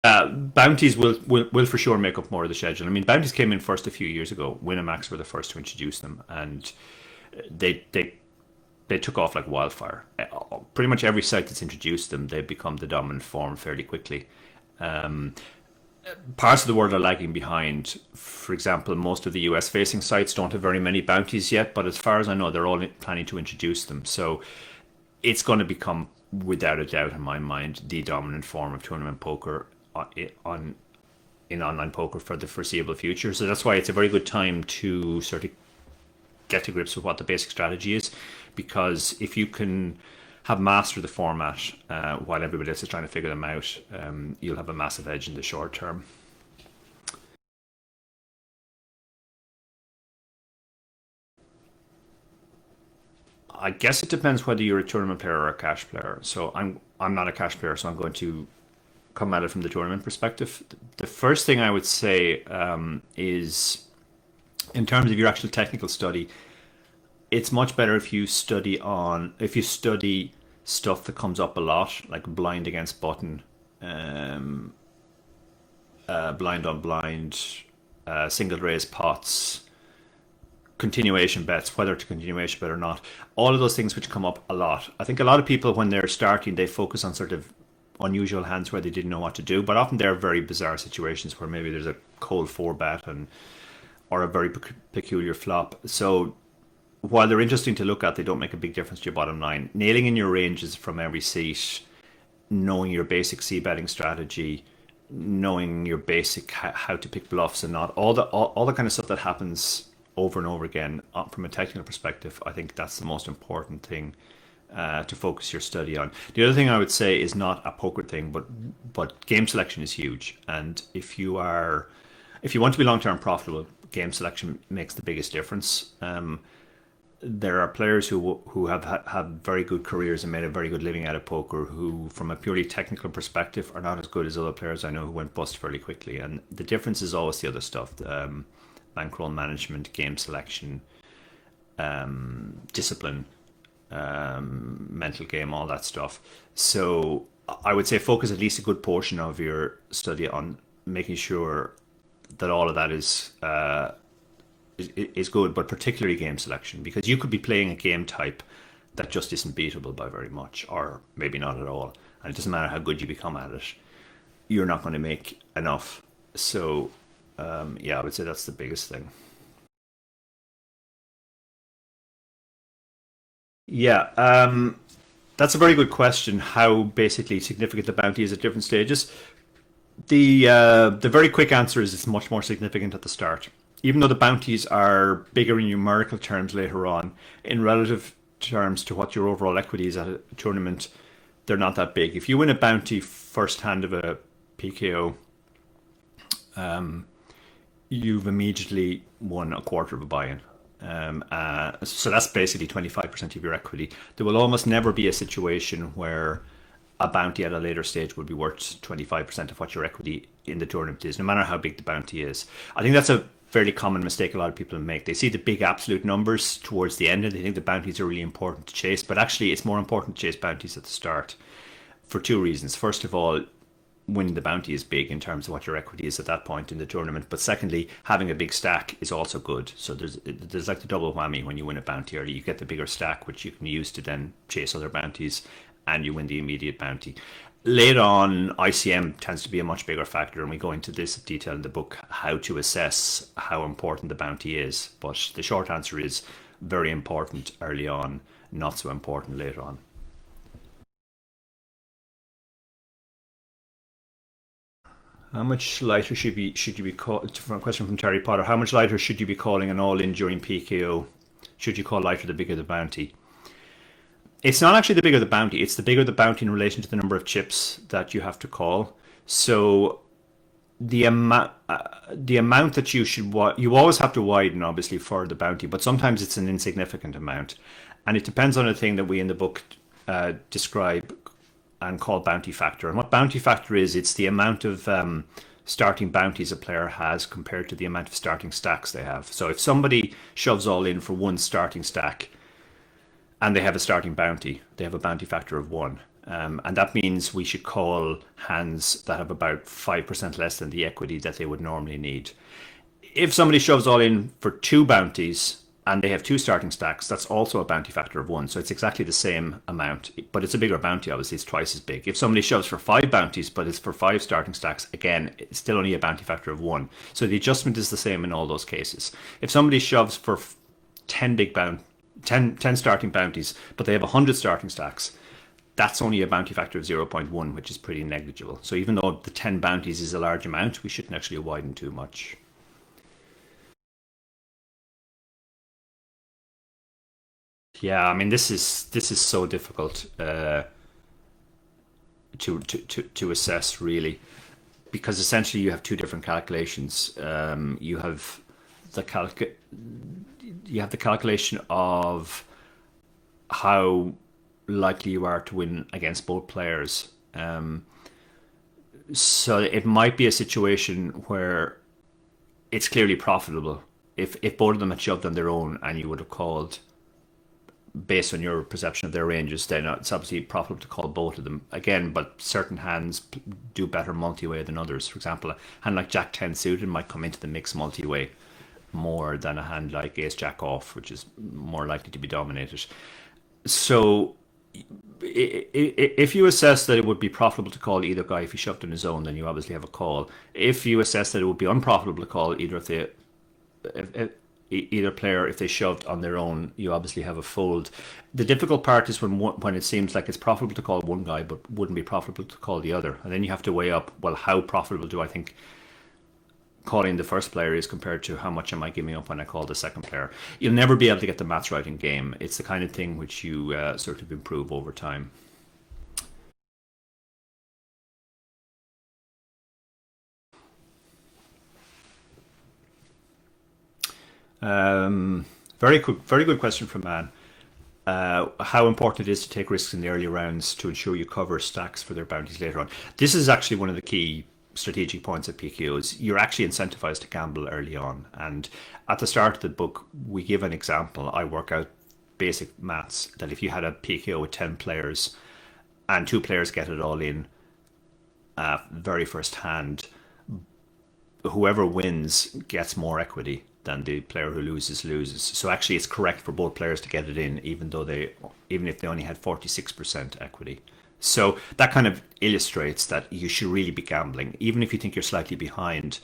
Bounties will for sure make up more of the schedule. I mean, bounties came in first a few years ago. Winamax were the first to introduce them, and they they they took off like wildfire. Pretty much every site that's introduced them, they've become the dominant form fairly quickly. Um, Parts of the world are lagging behind. For example, most of the US facing sites don't have very many bounties yet, but as far as I know, they're all planning to introduce them. So it's going to become, without a doubt in my mind, the dominant form of tournament poker on in online poker for the foreseeable future. So that's why it's a very good time to sort of get to grips with what the basic strategy is, because if you can have mastered the format while everybody else is trying to figure them out, you'll have a massive edge in the short term. I guess it depends whether you're a tournament player or a cash player. So I'm not a cash player, so I'm going to come at it from the tournament perspective. The first thing I would say is, in terms of your actual technical study, it's much better if you study stuff that comes up a lot, like blind against button, um, blind on blind, single raise pots, continuation bets, whether to continuation bet or not. All of those things which come up a lot. I think a lot of people, when they're starting, they focus on sort of unusual hands where they didn't know what to do. But often there are very bizarre situations where maybe there's a cold four bet and or a very peculiar flop. So while they're interesting to look at, they don't make a big difference to your bottom line. Nailing in your ranges from every seat, knowing your basic c betting strategy, knowing your basic how to pick bluffs and not all the kind of stuff that happens over and over again from a technical perspective. I think that's the most important thing to focus your study on. The other thing I would say is not a poker thing, but game selection is huge. And if you want to be long term profitable, game selection makes the biggest difference. There are players who have very good careers and made a very good living out of poker who, from a purely technical perspective, are not as good as other players I know who went bust fairly quickly. And the difference is always the other stuff: bankroll management, game selection, discipline, mental game, all that stuff. So I would say focus at least a good portion of your study on making sure that all of that is good, but particularly game selection, because you could be playing a game type that just isn't beatable by very much, or maybe not at all. And it doesn't matter how good you become at it, you're not going to make enough. So, yeah, I would say that's the biggest thing. Yeah, that's a very good question. How basically significant the bounty is at different stages. The very quick answer is it's much more significant at the start. Even though the bounties are bigger in numerical terms later on, in relative terms to what your overall equity is at a tournament, they're not that big. If you win a bounty first hand of a PKO, you've immediately won a quarter of a buy-in. So that's basically 25% of your equity. There will almost never be a situation where a bounty at a later stage would be worth 25% of what your equity in the tournament is, no matter how big the bounty is. I think that's a fairly common mistake a lot of people make. They see the big absolute numbers towards the end and they think the bounties are really important to chase, but actually it's more important to chase bounties at the start for two reasons. First of all, winning the bounty is big in terms of what your equity is at that point in the tournament. But secondly, having a big stack is also good. So there's like the double whammy when you win a bounty early. You get the bigger stack, which you can use to then chase other bounties, and you win the immediate bounty. Later on, ICM tends to be a much bigger factor, and we go into this in detail in the book, how to assess how important the bounty is. But the short answer is very important early on, not so important later on. How much lighter should you be call from a question from Terry Potter? How much lighter should you be calling an all in during PKO? Should you call lighter the bigger the bounty? It's not actually the bigger the bounty; it's the bigger the bounty in relation to the number of chips that you have to call. So the amount that you always have to widen, obviously, for the bounty, but sometimes it's an insignificant amount, and it depends on a thing that we in the book describe and call bounty factor. And what bounty factor is, it's the amount of starting bounties a player has compared to the amount of starting stacks they have. So if somebody shoves all in for one starting stack and they have a starting bounty, they have a bounty factor of one. And that means we should call hands that have about 5% less than the equity that they would normally need. If somebody shoves all in for two bounties and they have two starting stacks, that's also a bounty factor of one. So it's exactly the same amount, but it's a bigger bounty, obviously, it's twice as big. If somebody shoves for five bounties, but it's for five starting stacks, again, it's still only a bounty factor of one. So the adjustment is the same in all those cases. If somebody shoves for 10 big 10 starting bounties, but they have 100 starting stacks, that's only a bounty factor of 0.1, which is pretty negligible. So even though the 10 bounties is a large amount, we shouldn't actually widen too much. Yeah, I mean this is so difficult to assess really, because essentially you have two different calculations. The calc you have the calculation of how likely you are to win against both players. So it might be a situation where it's clearly profitable if both of them had shoved on their own and you would have called based on your perception of their ranges, then it's obviously profitable to call both of them again. But certain hands do better multi-way than others. For example, a hand like Jack 10 suited might come into the mix multi-way more than a hand like Ace Jack off, which is more likely to be dominated. So if you assess that it would be profitable to call either guy if he shoved on his own, then you obviously have a call. If you assess that it would be unprofitable to call either if either player if they shoved on their own, you obviously have a fold. The difficult part is when it seems like it's profitable to call one guy but wouldn't be profitable to call the other, and then you have to weigh up, well, how profitable do I think calling the first player is compared to how much am I giving up when I call the second player. You'll never be able to get the maths right in game. It's the kind of thing which you sort of improve over time. Very good question from Man. How important it is to take risks in the early rounds to ensure you cover stacks for their bounties later on. This is actually one of the key strategic points of PKOs. You're actually incentivized to gamble early on. And at the start of the book, we give an example. I work out basic maths that if you had a PKO with 10 players and two players get it all in very first hand, whoever wins gets more equity than the player who loses. So actually, it's correct for both players to get it in, even if they only had 46% equity. So that kind of illustrates that you should really be gambling, even if you think you're slightly behind.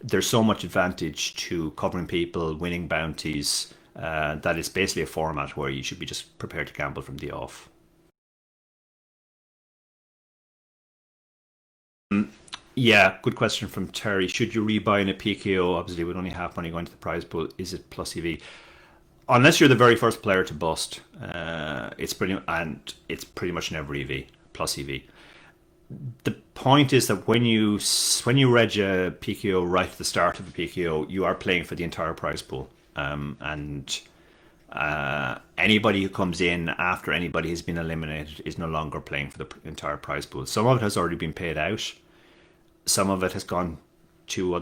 There's so much advantage to covering people, winning bounties, that it's basically a format where you should be just prepared to gamble from the off. Yeah, good question from Terry. Should you rebuy in a PKO? Obviously, with only half money going to the prize pool, is it plus EV? Unless you're the very first player to bust, it's pretty much never EV plus EV. The point is that when you reg a PKO right at the start of a PKO, you are playing for the entire prize pool, and anybody who comes in after anybody has been eliminated is no longer playing for the entire prize pool. Some of it has already been paid out. Some of it has gone on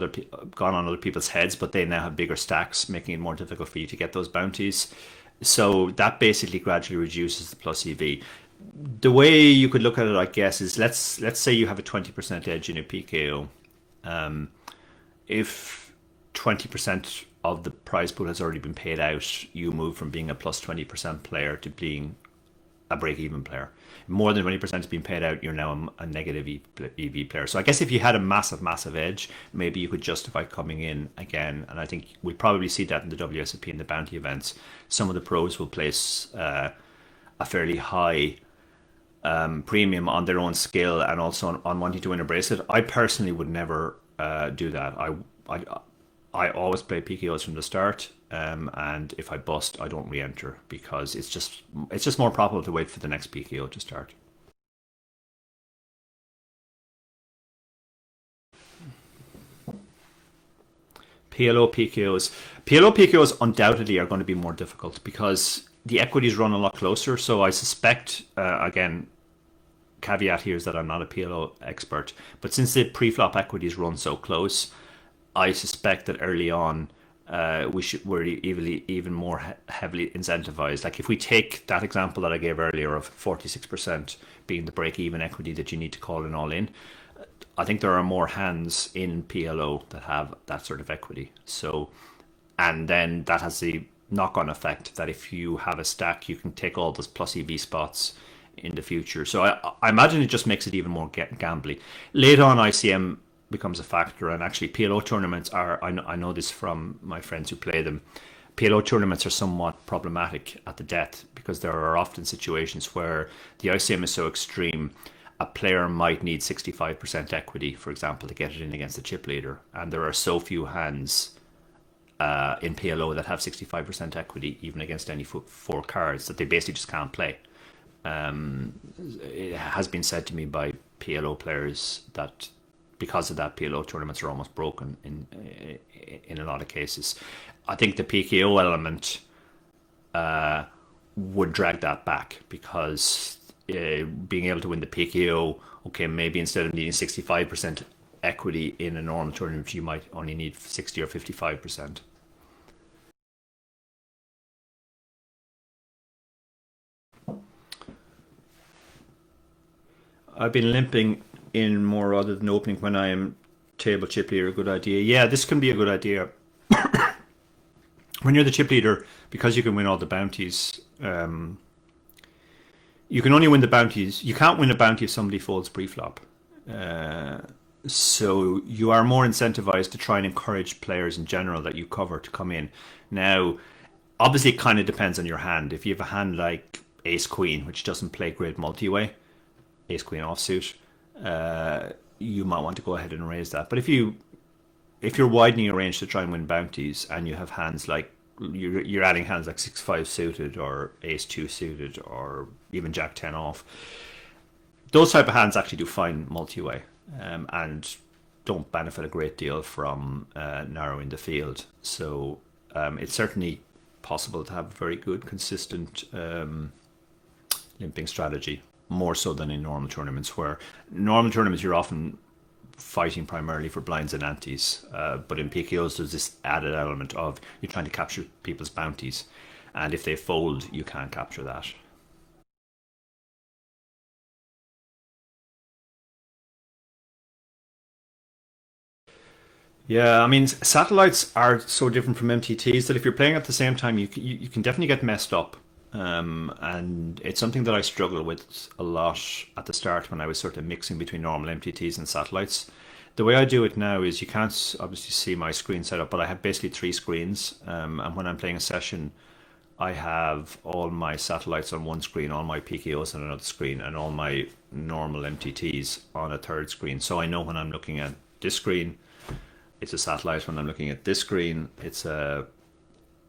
other people's heads, but they now have bigger stacks, making it more difficult for you to get those bounties. So that basically gradually reduces the plus EV. The way you could look at it, I guess, is let's say you have a 20% edge in a PKO. If 20% of the prize pool has already been paid out, you move from being a plus 20% player to being a break-even player. More than 20% has been paid out, you're now a negative EV player. So I guess if you had a massive edge, maybe you could justify coming in again. And I think we'll probably see that in the WSOP and the bounty events. Some of the pros will place a fairly high premium on their own skill and also on wanting to win a bracelet. I personally would never do that. I I always play PKOs from the start, and if I bust, I don't re-enter because it's just more profitable to wait for the next PKO to start. PLO PKOs. PLO PKOs undoubtedly are going to be more difficult because the equities run a lot closer. So I suspect, again, caveat here is that I'm not a PLO expert, but since the pre-flop equities run so close, I suspect that early on we're even more heavily incentivized. Like if we take that example that I gave earlier of 46% being the break-even equity that you need to call in all in, I think there are more hands in PLO that have that sort of equity. So, and then that has the knock-on effect that if you have a stack, you can take all those plus EV spots in the future. So I imagine it just makes it even more gambly. Late on, ICM becomes a factor, and actually PLO tournaments are. I know this from my friends who play them. PLO tournaments are somewhat problematic at the death because there are often situations where the ICM is so extreme. A player might need 65% equity, for example, to get it in against the chip leader, and there are so few hands in PLO that have 65% equity, even against any four cards, that they basically just can't play. It has been said to me by PLO players that because of that, PLO tournaments are almost broken in a lot of cases. I think the PKO element would drag that back because being able to win the PKO, okay, maybe instead of needing 65% equity in a normal tournament, you might only need 60 or 55%. I've been limping in more rather than opening when I am table chip leader. A good idea. Yeah, this can be a good idea when you're the chip leader because you can win all the bounties. You can only win the bounties. You can't win a bounty if somebody folds pre-flop. So you are more incentivized to try and encourage players in general that you cover to come in. Now, obviously, it kind of depends on your hand. If you have a hand like Ace Queen, which doesn't play great multi-way, Ace Queen offsuit, you might want to go ahead and raise that. But if you're widening your range to try and win bounties, and you have hands like you're adding hands like 6-5 suited or Ace 2 suited or even Jack 10 off, those type of hands actually do fine multi-way and don't benefit a great deal from narrowing the field. So it's certainly possible to have a very good, consistent limping strategy, more so than in normal tournaments, where normal tournaments you're often fighting primarily for blinds and antes. But in PKOs, there's this added element of you're trying to capture people's bounties. And if they fold, you can't capture that. Yeah, I mean, satellites are so different from MTTs that if you're playing at the same time, you can definitely get messed up. And it's something that I struggled with a lot at the start when I was sort of mixing between normal MTTs and satellites. The way I do it now is you can't obviously see my screen setup, but I have basically three screens. And when I'm playing a session, I have all my satellites on one screen, all my PKOs on another screen, and all my normal MTTs on a third screen. So I know when I'm looking at this screen, it's a satellite. When I'm looking at this screen, it's a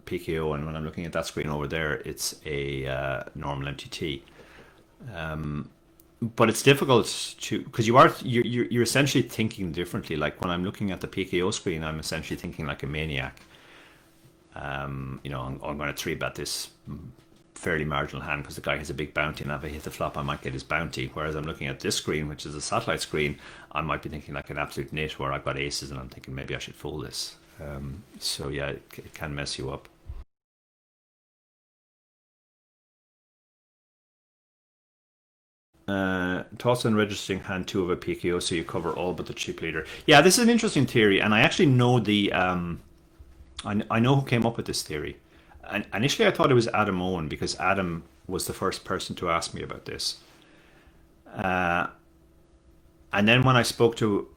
PKO, and when I'm looking at that screen over there, it's a normal MTT. But it's difficult to because you're essentially thinking differently. Like when I'm looking at the PKO screen, I'm essentially thinking like a maniac. I'm going to three bet this fairly marginal hand because the guy has a big bounty, and if I hit the flop, I might get his bounty. Whereas I'm looking at this screen, which is a satellite screen, I might be thinking like an absolute nit where I've got aces, and I'm thinking maybe I should fold this. So yeah, it can mess you up. Thoughts on registering hand two of a PKO so you cover all but the chip leader. Yeah, this is an interesting theory, and I actually know I know who came up with this theory. And initially, I thought it was Adam Owen because Adam was the first person to ask me about this. And then when I spoke to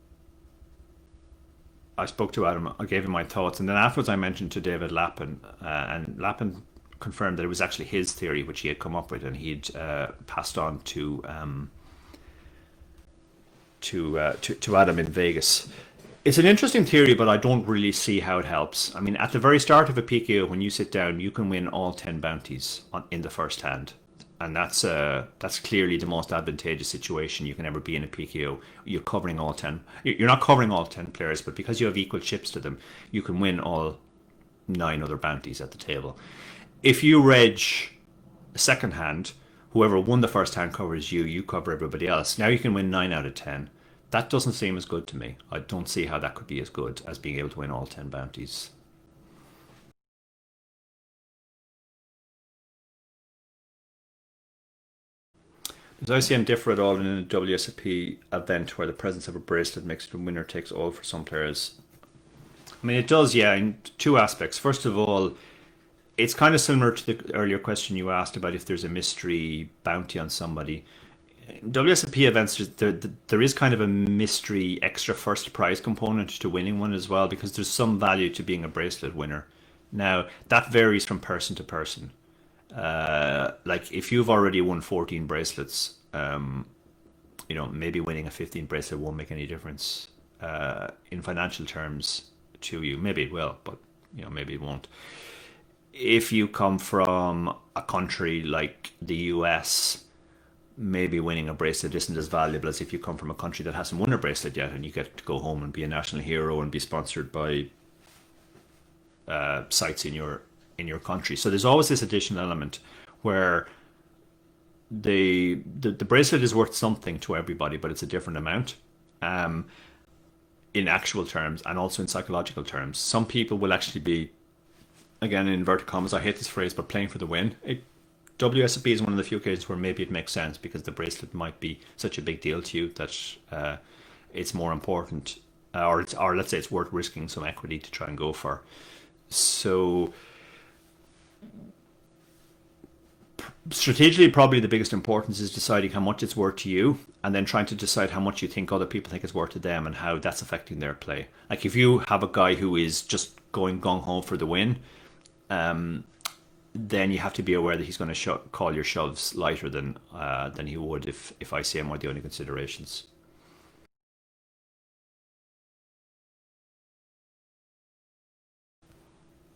Adam, I gave him my thoughts, and then afterwards I mentioned to David Lappin, and Lappin confirmed that it was actually his theory which he had come up with, and he'd passed on to Adam in Vegas. It's an interesting theory, but I don't really see how it helps. I mean, at the very start of a PKO, when you sit down, you can win all 10 bounties in the first hand. And that's clearly the most advantageous situation you can ever be in a PKO. You're covering all 10. You're not covering all 10 players, but because you have equal chips to them, you can win all 9 other bounties at the table. If you reg a second hand, whoever won the first hand covers you, you cover everybody else. Now you can win 9 out of 10. That doesn't seem as good to me. I don't see how that could be as good as being able to win all 10 bounties. Does ICM differ at all in a WSOP event where the presence of a bracelet makes it a winner takes all for some players? I mean, it does, yeah, in two aspects. First of all, it's kind of similar to the earlier question you asked about if there's a mystery bounty on somebody. In WSOP events, there is kind of a mystery extra first prize component to winning one as well, because there's some value to being a bracelet winner. Now, that varies from person to person. Like if you've already won 14 bracelets, maybe winning a 15 bracelet won't make any difference in financial terms to you. Maybe it will, but maybe it won't. If you come from a country like the US, maybe winning a bracelet isn't as valuable as if you come from a country that hasn't won a bracelet yet and you get to go home and be a national hero and be sponsored by sites in your country. So there's always this additional element where the bracelet is worth something to everybody, but it's a different amount in actual terms and also in psychological terms. Some people will actually be, again, in inverted commas, I hate this phrase, but playing for the win. WSOP is one of the few occasions where maybe it makes sense because the bracelet might be such a big deal to you that it's more important, or let's say it's worth risking some equity to try and go for. So strategically, probably the biggest importance is deciding how much it's worth to you and then trying to decide how much you think other people think it's worth to them and how that's affecting their play. Like if you have a guy who is just going gung-ho for the win, then you have to be aware that he's going to call your shoves lighter than he would if ICM were the only considerations.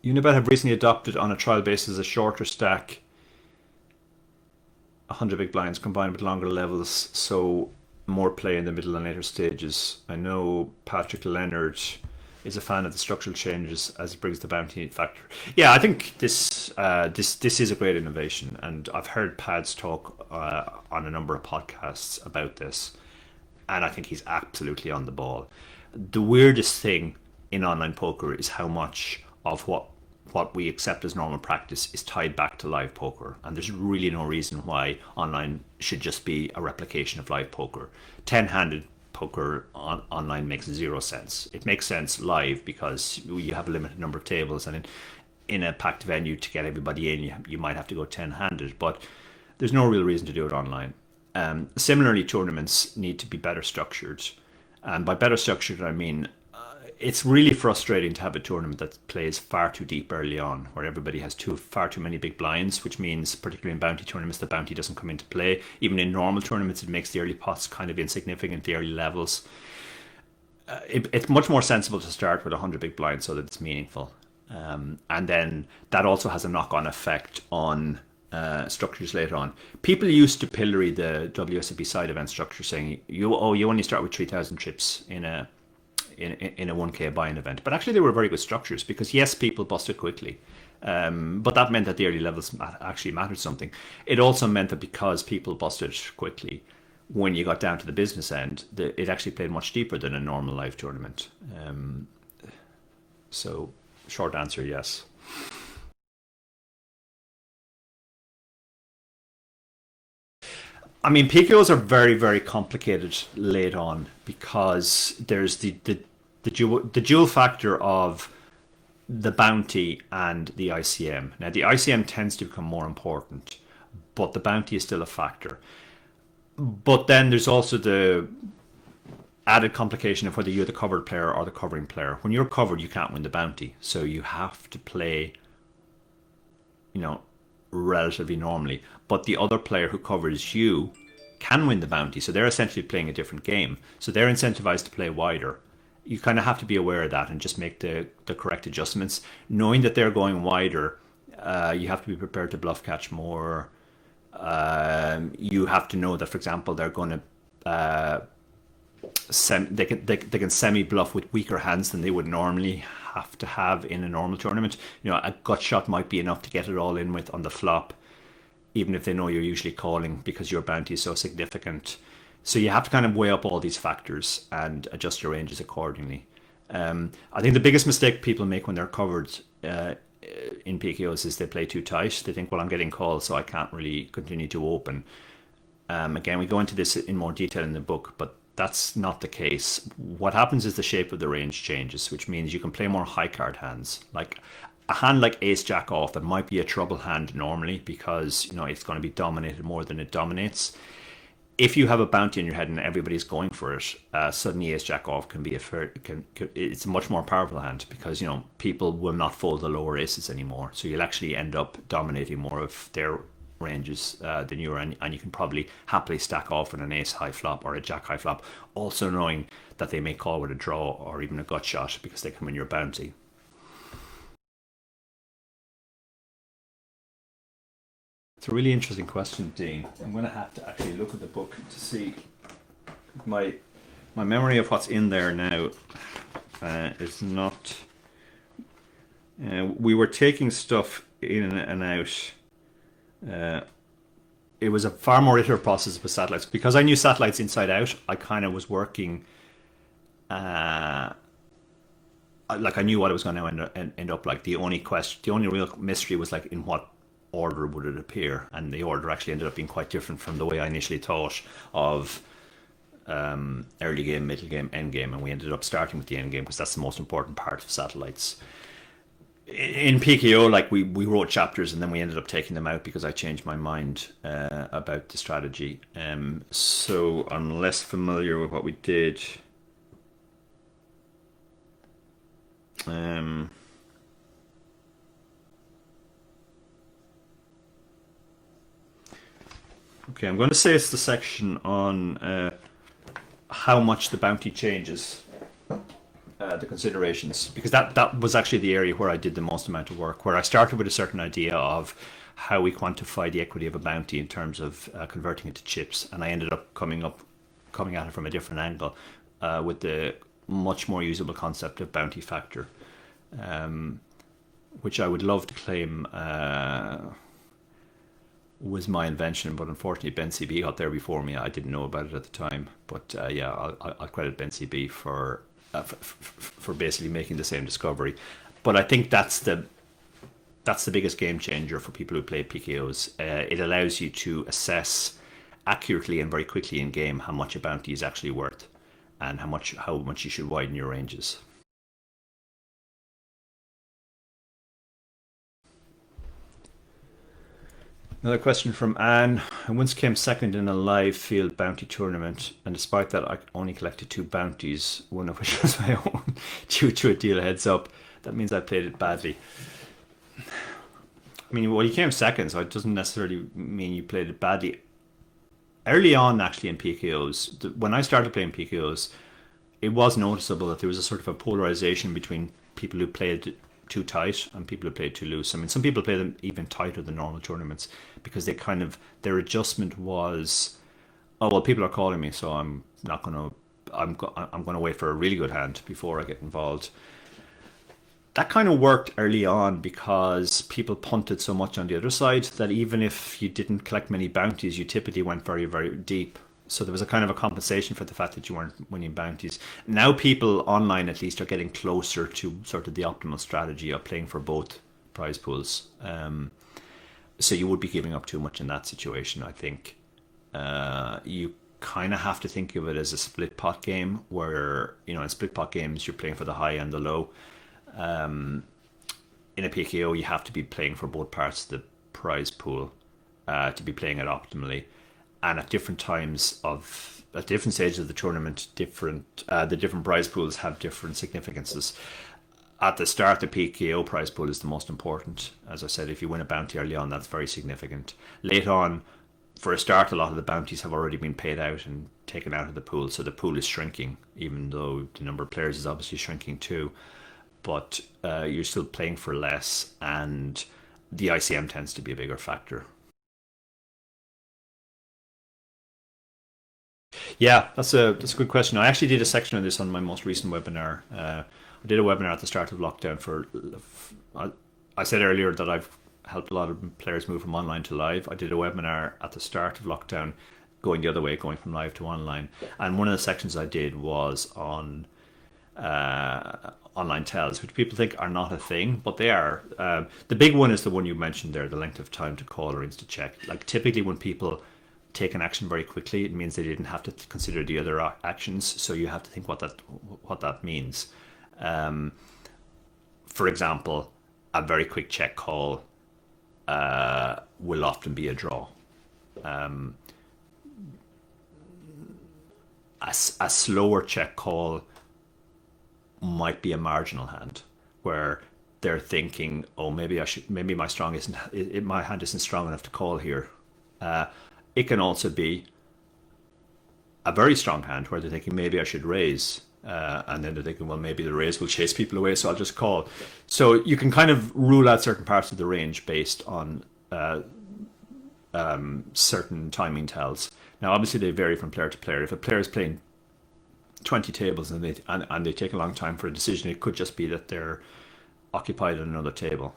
Unibet have recently adopted on a trial basis a shorter stack, 100 big blinds combined with longer levels, so more play in the middle and later stages. I know Patrick Leonard is a fan of the structural changes as it brings the bounty factor. Yeah, I think this is a great innovation, and I've heard Pads talk on a number of podcasts about this, and I think he's absolutely on the ball. The weirdest thing in online poker is how much of what we accept as normal practice is tied back to live poker, and there's really no reason why online should just be a replication of live poker. 10-handed poker online makes zero sense. It makes sense live because you have a limited number of tables, and in a packed venue to get everybody in, you might have to go 10-handed, but there's no real reason to do it online. Similarly, tournaments need to be better structured, and by better structured I mean it's really frustrating to have a tournament that plays far too deep early on, where everybody has far too many big blinds, which means, particularly in bounty tournaments, the bounty doesn't come into play. Even in normal tournaments, it makes the early pots kind of insignificant, the early levels. It's much more sensible to start with 100 big blinds so that it's meaningful. And then that also has a knock-on effect on structures later on. People used to pillory the WSOP side event structure, saying you only start with 3,000 chips in a 1K buy-in event. But actually they were very good structures because yes, people busted quickly. But that meant that the early levels actually mattered something. It also meant that because people busted quickly, when you got down to the business end, it actually played much deeper than a normal live tournament. So short answer, yes. I mean, PKOs are very, very complicated late on because there's the dual factor of the bounty and the ICM. Now, the ICM tends to become more important, but the bounty is still a factor. But then there's also the added complication of whether you're the covered player or the covering player. When you're covered, you can't win the bounty, so you have to play, you know, relatively normally. But the other player who covers you can win the bounty, so they're essentially playing a different game. So they're incentivized to play wider. You kind of have to be aware of that and just make the correct adjustments. Knowing that they're going wider, you have to be prepared to bluff catch more. You have to know that, for example, they're going to they can semi bluff with weaker hands than they would normally have to have in a normal tournament. You know, a gut shot might be enough to get it all in with on the flop, even if they know you're usually calling because your bounty is so significant. So you have to kind of weigh up all these factors and adjust your ranges accordingly. I think the biggest mistake people make when they're covered in PKOs is they play too tight. They think, well, I'm getting called, so I can't really continue to open. Again, we go into this in more detail in the book, but that's not the case. What happens is the shape of the range changes, which means you can play more high card hands. Like a hand like Ace Jack off that might be a trouble hand normally because it's going to be dominated more than it dominates. If you have a bounty in your head and everybody's going for it, suddenly Ace Jack off can be it's a much more powerful hand because people will not fold the lower aces anymore. So you'll actually end up dominating more of their ranges than you are, and you can probably happily stack off with an ace high flop or a jack high flop, also knowing that they may call with a draw or even a gut shot because they come in your bounty. It's a really interesting question, Dean. I'm going to have to actually look at the book to see my my memory of what's in there now is not. We were taking stuff in and out. Uh, it was a far more iterative process with satellites because I knew satellites inside out. I kind of was working uh, like I knew what it was going to end up like. The only question, the only real mystery was like in what order would it appear, and the order actually ended up being quite different from the way I initially thought of early game, middle game, end game, and we ended up starting with the end game because that's the most important part of satellites. In PKO, like we wrote chapters and then we ended up taking them out because I changed my mind about the strategy. So I'm less familiar with what we did. Um, okay, I'm going to say it's the section on how much the bounty changes the considerations, because that was actually the area where I did the most amount of work, where I started with a certain idea of how we quantify the equity of a bounty in terms of converting it to chips, and I ended up coming at it from a different angle with the much more usable concept of bounty factor, um, which I would love to claim was my invention, but unfortunately Ben CB got there before me. I didn't know about it at the time, but yeah, I'll credit Ben CB for basically making the same discovery. But I think that's the biggest game changer for people who play PKOs. It allows you to assess accurately and very quickly in game how much a bounty is actually worth, and how much you should widen your ranges. Another question from Anne. I once came second in a live field bounty tournament, and despite that, I only collected two bounties, one of which was my own, due to a deal heads up. That means I played it badly. I mean, well, you came second, so it doesn't necessarily mean you played it badly. Early on, actually, in PKOs, when I started playing PKOs, it was noticeable that there was a sort of a polarization between people who played too tight and people who played too loose. I mean, some people play them even tighter than normal tournaments because they kind of their adjustment was, oh well, people are calling me, so I'm not gonna. I'm gonna wait for a really good hand before I get involved. That kind of worked early on because people punted so much on the other side that even if you didn't collect many bounties, you typically went very, very deep. So there was a kind of a compensation for the fact that you weren't winning bounties. Now people online at least are getting closer to sort of the optimal strategy of playing for both prize pools. So you would be giving up too much in that situation, I think. You kind of have to think of it as a split pot game where, in split pot games, you're playing for the high and the low. In a PKO, you have to be playing for both parts of the prize pool to be playing it optimally. And at different stages of the tournament, the different prize pools have different significances. At the start, the PKO prize pool is the most important. As I said, if you win a bounty early on, that's very significant. Late on, for a start, a lot of the bounties have already been paid out and taken out of the pool, so the pool is shrinking, even though the number of players is obviously shrinking too. But you're still playing for less, and the ICM tends to be a bigger factor. Yeah, that's a good question. I actually did a section of this on my most recent webinar. I did a webinar at the start of lockdown I, I said earlier that I've helped a lot of players move from online to live. I did a webinar at the start of lockdown going the other way, going from live to online. And one of the sections I did was on online tells, which people think are not a thing, but they are. The big one is the one you mentioned there, the length of time to call or insta check. Like typically when people take an action very quickly, it means they didn't have to consider the other actions. So you have to think what that means. For example, a very quick check call will often be a draw. A slower check call might be a marginal hand where they're thinking, oh, maybe my hand isn't strong enough to call here. It can also be a very strong hand where they're thinking, maybe I should raise. And then they're thinking, well, maybe the raise will chase people away, so I'll just call. So you can kind of rule out certain parts of the range based on certain timing tells. Now, obviously, they vary from player to player. If a player is playing 20 tables and they take a long time for a decision, it could just be that they're occupied at another table.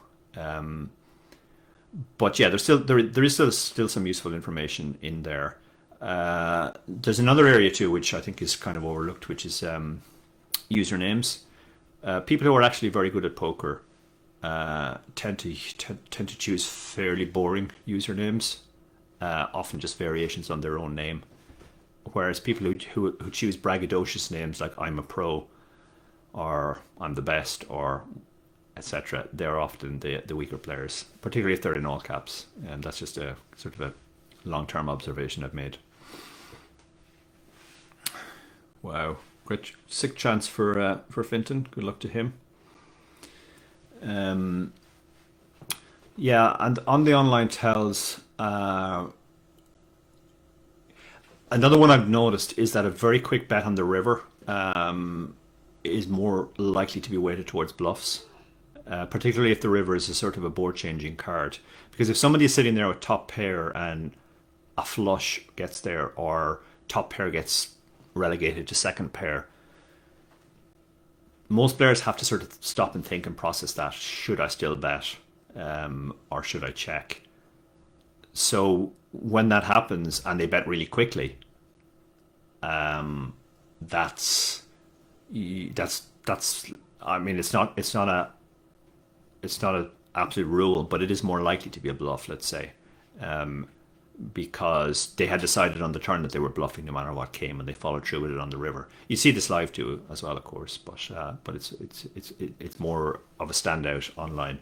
But yeah, there is still some useful information in there. There's another area too, which I think is kind of overlooked, which is usernames. People who are actually very good at poker tend to choose fairly boring usernames, often just variations on their own name. Whereas people who choose braggadocious names like "I'm a pro" or "I'm the best" or etc., they're often the weaker players, particularly if they're in all caps. And that's just a sort of a long-term observation I've made. Wow, great sick chance for Finton. Good luck to him. Yeah, and on the online tells, another one I've noticed is that a very quick bet on the river is more likely to be weighted towards bluffs, particularly if the river is a sort of a board-changing card. Because if somebody is sitting there with top pair and a flush gets there, or top pair gets relegated to second pair, most players have to sort of stop and think and process that. Should I still bet, or should I check? So when that happens and they bet really quickly, that's I mean, it's not an absolute rule, but it is more likely to be a bluff, let's say, because they had decided on the turn that they were bluffing no matter what came, and they followed through with it on the river. You see this live too, as well, of course, but it's more of a standout online.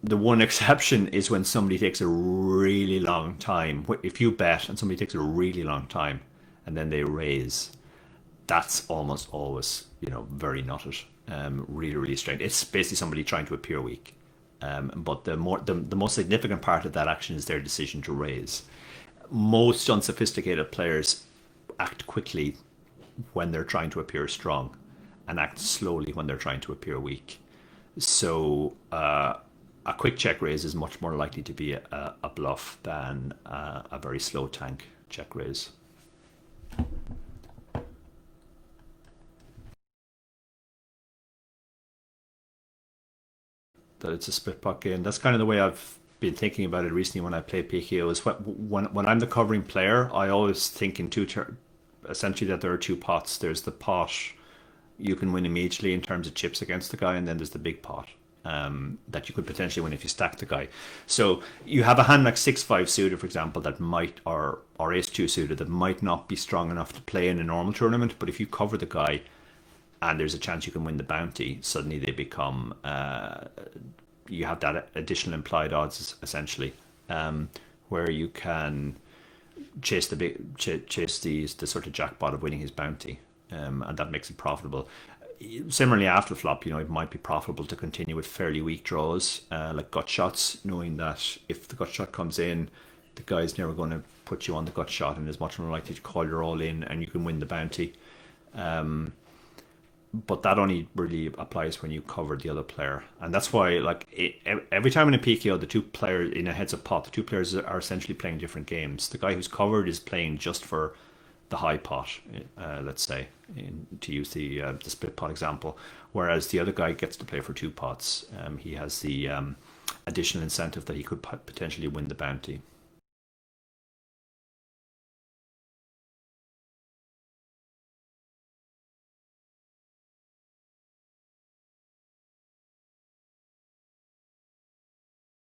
The one exception is when somebody takes a really long time. If you bet and somebody takes a really long time and then they raise, that's almost always, very nutted. Really, really strange. It's basically somebody trying to appear weak. But the most significant part of that action is their decision to raise. Most unsophisticated players act quickly when they're trying to appear strong, and act slowly when they're trying to appear weak. So a quick check raise is much more likely to be a bluff than a very slow tank check raise. That it's a split pot game. That's kind of the way I've been thinking about it recently when I play PKOs. When I'm the covering player, I always think in essentially that there are two pots. There's the pot you can win immediately in terms of chips against the guy, and then there's the big pot that you could potentially win if you stack the guy. So you have a hand like 6-5 suited, for example, that might, or ace-2 suited, that might not be strong enough to play in a normal tournament, but if you cover the guy and there's a chance you can win the bounty, suddenly they become, you have that additional implied odds, essentially, where you can chase the sort of jackpot of winning his bounty, and that makes it profitable. Similarly, after flop, it might be profitable to continue with fairly weak draws, like gut shots, knowing that if the gut shot comes in, the guy's never going to put you on the gut shot and is much more likely to call your all in, and you can win the bounty. But that only really applies when you cover the other player, and that's why, every time in a PKO, the two players in a heads-up pot, the two players are essentially playing different games. The guy who's covered is playing just for the high pot, let's say, to use the split pot example, whereas the other guy gets to play for two pots. He has the additional incentive that he could potentially win the bounty.